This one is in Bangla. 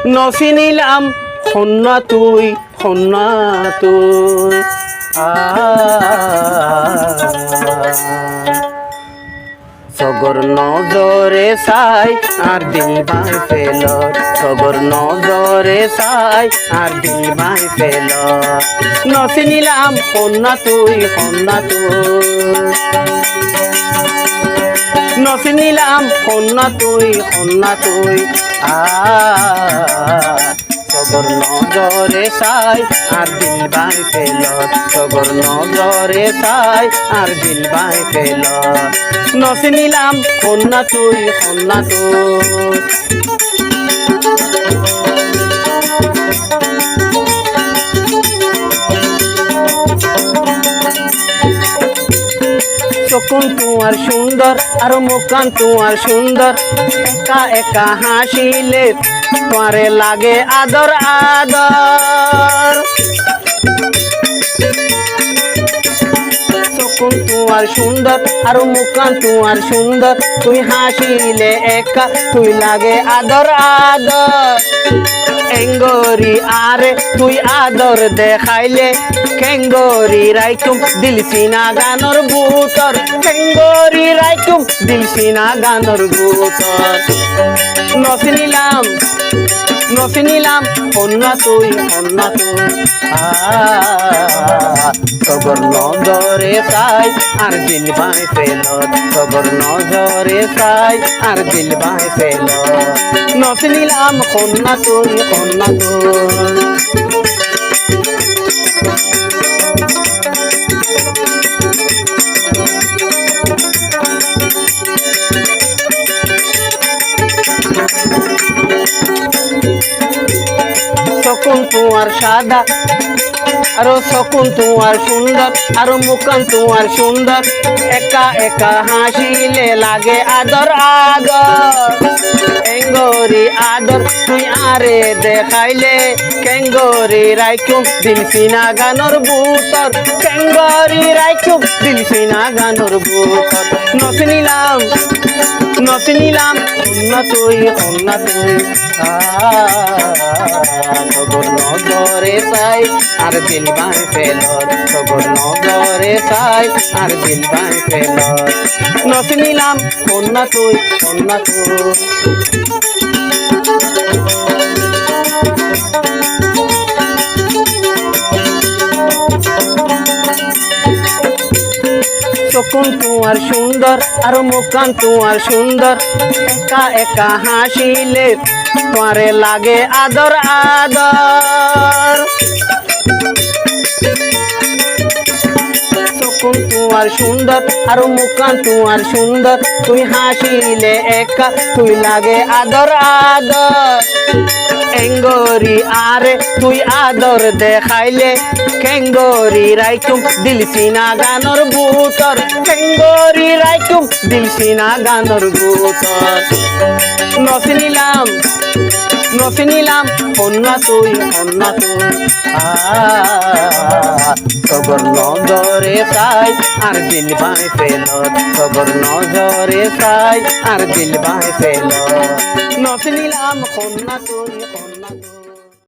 নসি নিলাম হন্না তুই হন্না তুই সগর নজরে সাই আর দিল ভাই ফেল সগর নজরে সাই আর দিল ভাই ফেল নসি নিলাম হন্না তুই হন্না তুই নসি নিলাম হন্না তুই সগর নজরে সাই আর দিল ভাই ফেল সগর নজরে সাই আর দিল ভাই ফেল নসি নিলাম হন্না তুই চকুন তোমার সুন্দর আর মুখান তোমার সুন্দর একা একা হাসিলে তোমারে লাগে আদর আদর চকুন তোমার সুন্দর আর মুখান তোমার সুন্দর তুই হাসিলে একা তুই লাগে আদর আদর এঙ্গরি আরে তুই আদর দেখাইলে কেঙ্গরি রাইকুম দিলসিনা গানর বুতর কেঙ্গরি রাইকুম দিলসিনা গানর বুতর নসি নিলাম হন্না তুই সগর নজরে সাই আর দিল ভাই ফেল সগর নজরে সাই আর দিল ভাই ফেল নসি নিলাম হন্না তুই চকুন তোমার সাদা আরো চকুন তোমার সুন্দর আরো মুখান তোমার সুন্দর একা একা হাসিলে লাগে আদর আদর এঙ্গরি আদর তুই আরে দেখাইলে কেঙ্গরি রাইকুম দিলসিনা গানর বুতর কেঙ্গরি রাইকুম দিলসিনা গানর বুতর নসি নিলাম হন্না তুই সগর নজরে সাই আর দিল ভাই ফেল সগর নজরে সাই আর দিল ভাই ফেল নসি নিলাম হন্না তুই চকুন তোমার সুন্দর আর মুখান তোমার সুন্দর একা একা হাসিলে তোমারে লাগে আদর আদর চকুন তোমার সুন্দর আর মুখান তোমার সুন্দর তুই হাসিলে একা তুই লাগে আদর আদর এঙ্গরি আরে তুই আদর দেখাইলে কেঙ্গরি রাইকুম দিলসিনা গানর বুতর কেঙ্গরি রাইকুম দিলসিনা গানর বুতর নসি নিলাম হন্না তুই সগর নজরে সাই আর দিল ভাই ফেল সগর নজরে সাই আর দিল ভাই ফেল নসি নিলাম হন্না তুই